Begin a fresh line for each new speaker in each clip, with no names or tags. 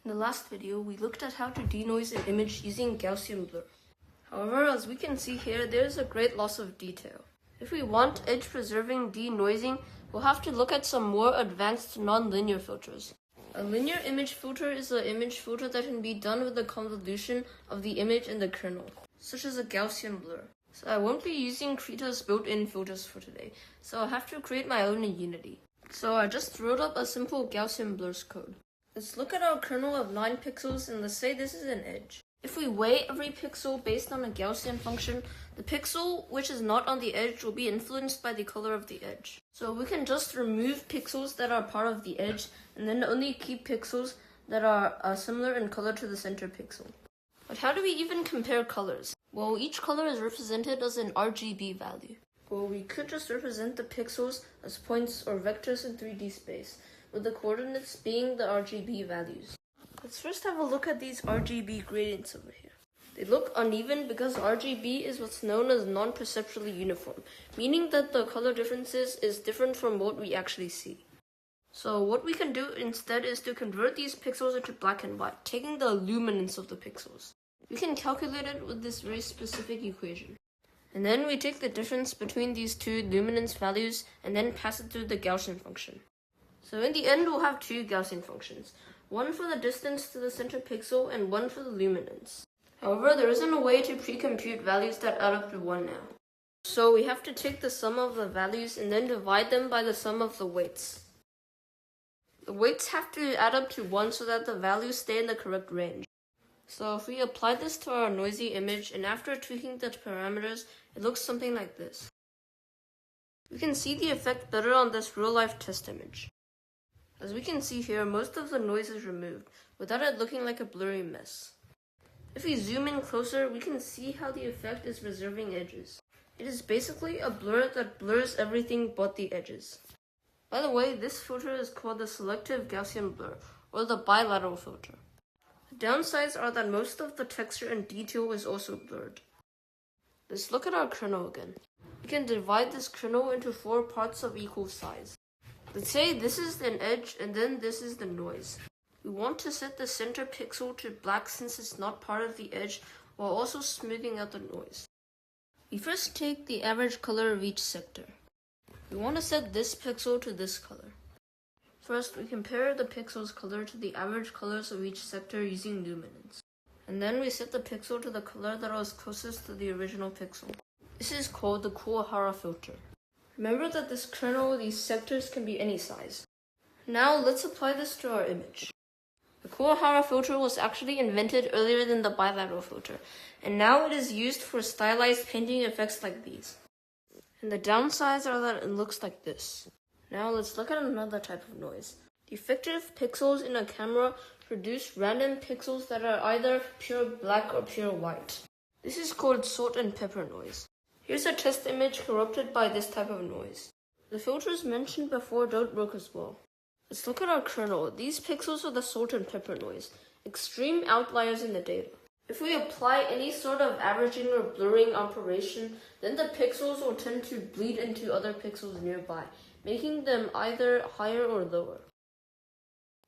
In the last video, we looked at how to denoise an image using Gaussian blur. However, as we can see here, there is a great loss of detail. If we want edge-preserving denoising, we'll have to look at some more advanced non-linear filters. A linear image filter is an image filter that can be done with the convolution of the image in the kernel, such as a Gaussian blur. So I won't be using Krita's built-in filters for today, so I'll have to create my own in Unity. So I just wrote up a simple Gaussian blurs code. Let's look at our kernel of 9 pixels and let's say this is an edge. If we weigh every pixel based on a Gaussian function, the pixel which is not on the edge will be influenced by the color of the edge. So we can just remove pixels that are part of the edge and then only keep pixels that are similar in color to the center pixel. But how do we even compare colors? Well, each color is represented as an RGB value. Well, we could just represent the pixels as points or vectors in 3D space, with the coordinates being the RGB values. Let's first have a look at these RGB gradients over here. They look uneven because RGB is what's known as non-perceptually uniform, meaning that the color differences is different from what we actually see. So what we can do instead is to convert these pixels into black and white, taking the luminance of the pixels. We can calculate it with this very specific equation. And then we take the difference between these two luminance values and then pass it through the Gaussian function. So in the end, we'll have 2 Gaussian functions, one for the distance to the center pixel and one for the luminance. However, there isn't a way to pre-compute values that add up to 1 now. So we have to take the sum of the values and then divide them by the sum of the weights. The weights have to add up to 1 so that the values stay in the correct range. So if we apply this to our noisy image and after tweaking the parameters, it looks something like this. We can see the effect better on this real-life test image. As we can see here, most of the noise is removed, without it looking like a blurry mess. If we zoom in closer, we can see how the effect is preserving edges. It is basically a blur that blurs everything but the edges. By the way, this filter is called the selective Gaussian blur, or the bilateral filter. The downsides are that most of the texture and detail is also blurred. Let's look at our kernel again. We can divide this kernel into 4 parts of equal size. Let's say this is an edge and then this is the noise. We want to set the center pixel to black since it's not part of the edge while also smoothing out the noise. We first take the average color of each sector. We want to set this pixel to this color. First, we compare the pixel's color to the average colors of each sector using luminance. And then we set the pixel to the color that was closest to the original pixel. This is called the Kuwahara filter. Remember that this kernel, these sectors can be any size. Now let's apply this to our image. The Kuwahara filter was actually invented earlier than the bilateral filter, and now it is used for stylized painting effects like these. And the downsides are that it looks like this. Now let's look at another type of noise. Defective pixels in a camera produce random pixels that are either pure black or pure white. This is called salt and pepper noise. Here's a test image corrupted by this type of noise. The filters mentioned before don't work as well. Let's look at our kernel. These pixels are the salt and pepper noise, extreme outliers in the data. If we apply any sort of averaging or blurring operation, then the pixels will tend to bleed into other pixels nearby, making them either higher or lower.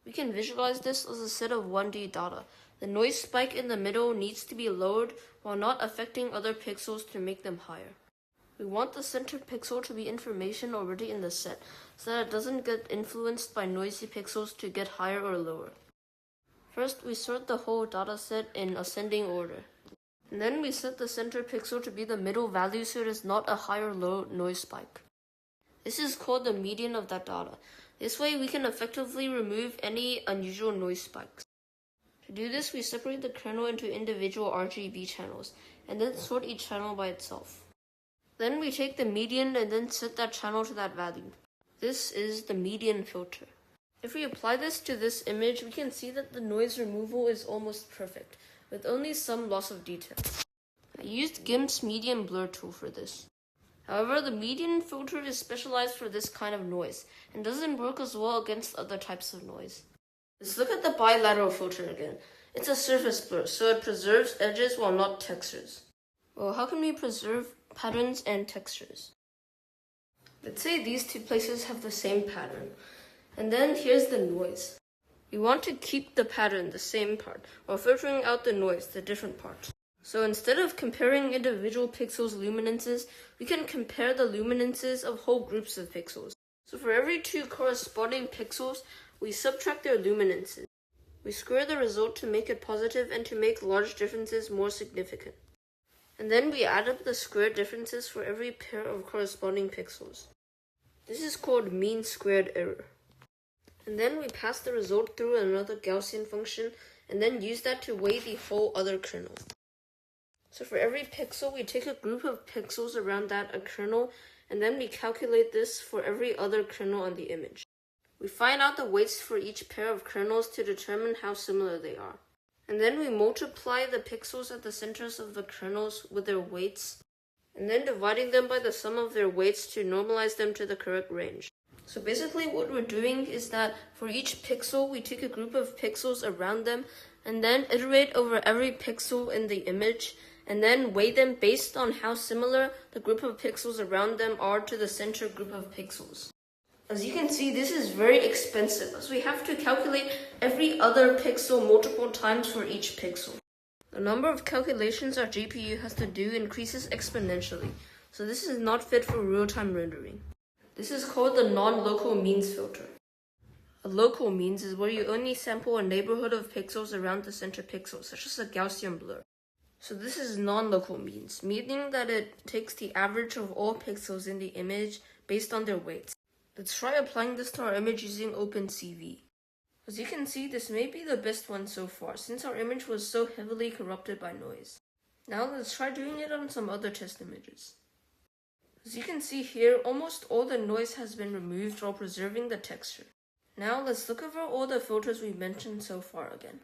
We can visualize this as a set of 1D data. The noise spike in the middle needs to be lowered while not affecting other pixels to make them higher. We want the center pixel to be information already in the set, so that it doesn't get influenced by noisy pixels to get higher or lower. First, we sort the whole dataset in ascending order. And then we set the center pixel to be the middle value so it is not a high or low noise spike. This is called the median of that data. This way we can effectively remove any unusual noise spikes. To do this, we separate the kernel into individual RGB channels, and then sort each channel by itself. Then we take the median and then set that channel to that value. This is the median filter. If we apply this to this image, we can see that the noise removal is almost perfect, with only some loss of detail. I used GIMP's median blur tool for this. However, the median filter is specialized for this kind of noise, and doesn't work as well against other types of noise. Let's look at the bilateral filter again. It's a surface blur, so it preserves edges while not textures. Well, how can we preserve patterns and textures? Let's say these 2 places have the same pattern. And then here's the noise. We want to keep the pattern the same part, while filtering out the noise, the different parts. So instead of comparing individual pixels' luminances, we can compare the luminances of whole groups of pixels. So for every 2 corresponding pixels, we subtract their luminances. We square the result to make it positive and to make large differences more significant. And then we add up the squared differences for every pair of corresponding pixels. This is called mean squared error. And then we pass the result through another Gaussian function and then use that to weigh the whole other kernel. So for every pixel, we take a group of pixels around that a kernel, and then we calculate this for every other kernel on the image. We find out the weights for each pair of kernels to determine how similar they are. And then we multiply the pixels at the centers of the kernels with their weights, and then dividing them by the sum of their weights to normalize them to the correct range. So basically what we're doing is that for each pixel, we take a group of pixels around them and then iterate over every pixel in the image and then weigh them based on how similar the group of pixels around them are to the center group of pixels. As you can see, this is very expensive as we have to calculate every other pixel multiple times for each pixel. The number of calculations our GPU has to do increases exponentially, so this is not fit for real-time rendering. This is called the non-local means filter. A local means is where you only sample a neighborhood of pixels around the center pixel, such as a Gaussian blur. So this is non-local means, meaning that it takes the average of all pixels in the image based on their weights. Let's try applying this to our image using opencv. As you can see, this may be the best one so far, since our image was so heavily corrupted by noise. Now let's try doing it on some other test images. As you can see here, almost all the noise has been removed while preserving the texture. Now let's look over all the filters we mentioned so far again.